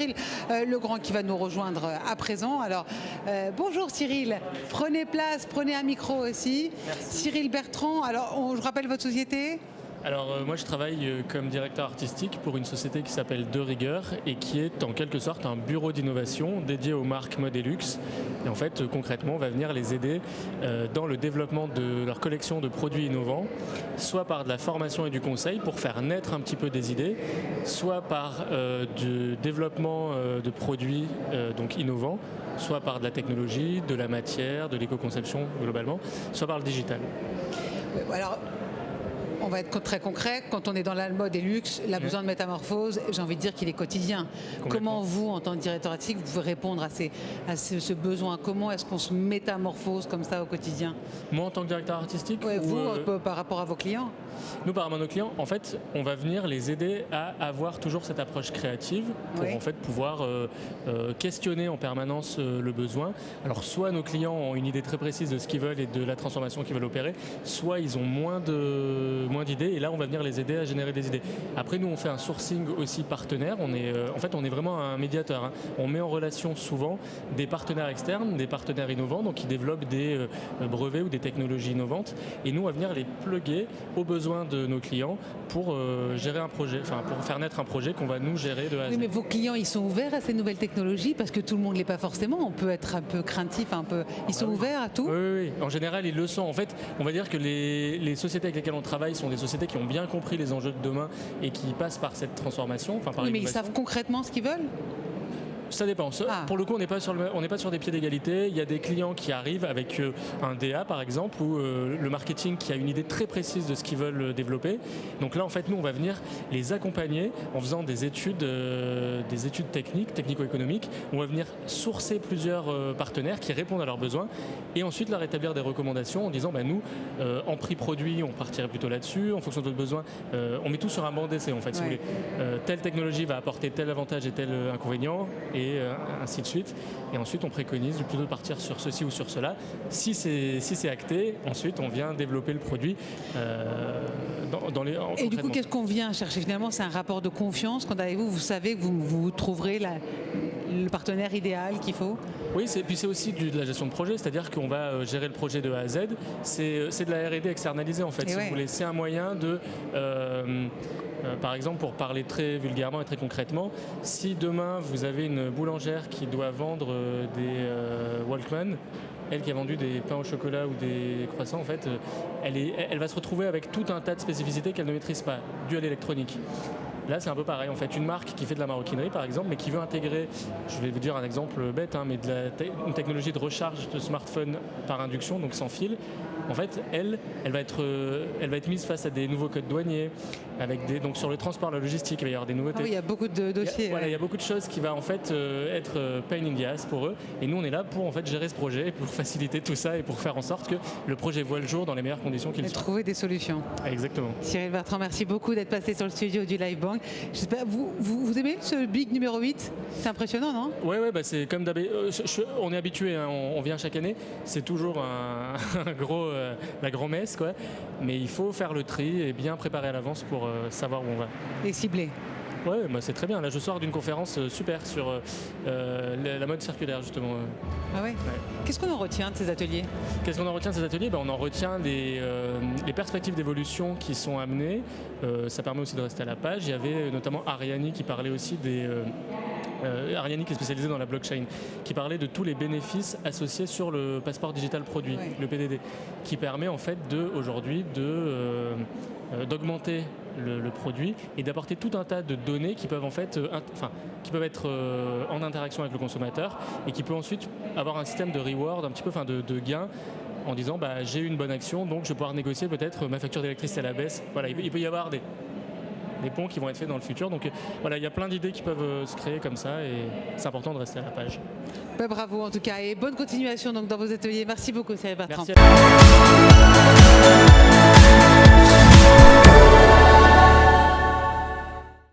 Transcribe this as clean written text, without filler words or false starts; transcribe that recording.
Cyril Legrand qui va nous rejoindre à présent. Alors, bonjour Cyril, prenez place, prenez un micro aussi. Merci. Cyril Bertrand, alors je rappelle votre société. Alors moi je travaille comme directeur artistique pour une société qui s'appelle De Rigueur et qui est en quelque sorte un bureau d'innovation dédié aux marques mode et luxe. Et en fait concrètement on va venir les aider dans le développement de leur collection de produits innovants, soit par de la formation et du conseil pour faire naître un petit peu des idées, soit par du développement de produits donc innovants, soit par de la technologie, de la matière, de l'éco-conception globalement, soit par le digital. Alors, on va être très concret. Quand on est dans la mode et luxe, la besoin de métamorphose, j'ai envie de dire qu'il est quotidien. Comment vous, en tant que directeur artistique, vous pouvez répondre à ce besoin? Comment est-ce qu'on se métamorphose comme ça au quotidien? Moi, en tant que directeur artistique, vous, par rapport à vos clients? Nous, par rapport à nos clients, en fait, on va venir les aider à avoir toujours cette approche créative pour en fait pouvoir questionner en permanence le besoin. Alors, soit nos clients ont une idée très précise de ce qu'ils veulent et de la transformation qu'ils veulent opérer, soit ils ont moins d'idées et là, on va venir les aider à générer des idées. Après, nous, on fait un sourcing aussi partenaire. On est vraiment un médiateur. On met en relation souvent des partenaires externes, des partenaires innovants, donc qui développent des brevets ou des technologies innovantes. Et nous, on va venir les plugger aux besoins de nos clients pour gérer un projet, pour faire naître un projet qu'on va nous gérer de A à Z. Oui, mais vos clients, ils sont ouverts à ces nouvelles technologies parce que tout le monde ne l'est pas forcément. On peut être un peu craintif, Ils sont ouverts à tout. Oui. En général, ils le sont. En fait, on va dire que les sociétés avec lesquelles on travaille sont des sociétés qui ont bien compris les enjeux de demain et qui passent par cette transformation. Oui, mais ils savent concrètement ce qu'ils veulent. Ça dépend. Pour le coup, on n'est pas sur des pieds d'égalité. Il y a des clients qui arrivent avec un DA, par exemple, ou le marketing qui a une idée très précise de ce qu'ils veulent développer. Donc là, en fait, nous, on va venir les accompagner en faisant des études techniques, technico-économiques. On va venir sourcer plusieurs partenaires qui répondent à leurs besoins et ensuite leur établir des recommandations en disant, nous, en prix produit, on partirait plutôt là-dessus. En fonction de votre besoin, on met tout sur un banc d'essai, en fait. Si vous voulez. Telle technologie va apporter tel avantage et tel inconvénient. Et ainsi de suite. Et ensuite, on préconise plutôt de partir sur ceci ou sur cela. Si c'est acté, ensuite, on vient développer le produit Et du coup, qu'est-ce qu'on vient chercher finalement? C'est un rapport de confiance. Quand avec vous, vous savez que vous trouverez le partenaire idéal qu'il faut? Oui, puis c'est aussi de la gestion de projet, c'est-à-dire qu'on va gérer le projet de A à Z. C'est de la R&D externalisée, en fait. Si vous voulez, c'est un moyen de... par exemple, pour parler très vulgairement et très concrètement, si demain vous avez une boulangère qui doit vendre des Walkman, elle qui a vendu des pains au chocolat ou des croissants, en fait, elle va se retrouver avec tout un tas de spécificités qu'elle ne maîtrise pas, dues à l'électronique. Là, c'est un peu pareil. En fait, une marque qui fait de la maroquinerie, par exemple, mais qui veut intégrer, je vais vous dire un exemple bête, mais une technologie de recharge de smartphone par induction, donc sans fil. En fait, elle va être mise face à des nouveaux codes douaniers, donc sur le transport, la logistique, il va y avoir des nouveautés. Il y a beaucoup de dossiers. Il y a beaucoup de choses qui va en fait être pain in the ass pour eux. Et nous, on est là pour en fait gérer ce projet, pour faciliter tout ça et pour faire en sorte que le projet voit le jour dans les meilleures conditions qu'il soit. Et trouver des solutions. Exactement. Cyril Bertrand, merci beaucoup d'être passé sur le studio du Live Bank. J'espère, vous aimez ce Big numéro 8? C'est impressionnant, non? Oui, c'est comme d'habitude. On est habitué, on vient chaque année. C'est toujours la grand-messe, quoi. Mais il faut faire le tri et bien préparer à l'avance pour savoir où on va. Et cibler. Ouais, c'est très bien. Là, je sors d'une conférence super sur la mode circulaire, justement. Ah ouais. Qu'est-ce qu'on en retient de ces ateliers? Qu'est-ce qu'on en retient de ces ateliers? On en retient les perspectives d'évolution qui sont amenées. Ça permet aussi de rester à la page. Il y avait notamment Ariani qui parlait aussi Ariani qui est spécialisée dans la blockchain, qui parlait de tous les bénéfices associés sur le passeport digital produit, le PDD, qui permet en fait aujourd'hui d'augmenter le produit et d'apporter tout un tas de données qui peuvent en fait, être en interaction avec le consommateur et qui peut ensuite avoir un système de reward, un petit peu, de gain, en disant j'ai eu une bonne action, donc je vais pouvoir négocier peut-être ma facture d'électricité à la baisse. Voilà, il peut y avoir des ponts qui vont être faits dans le futur. Donc il y a plein d'idées qui peuvent se créer comme ça et c'est important de rester à la page. Bravo en tout cas et bonne continuation donc dans vos ateliers. Merci beaucoup Cyril Bertrand. Merci.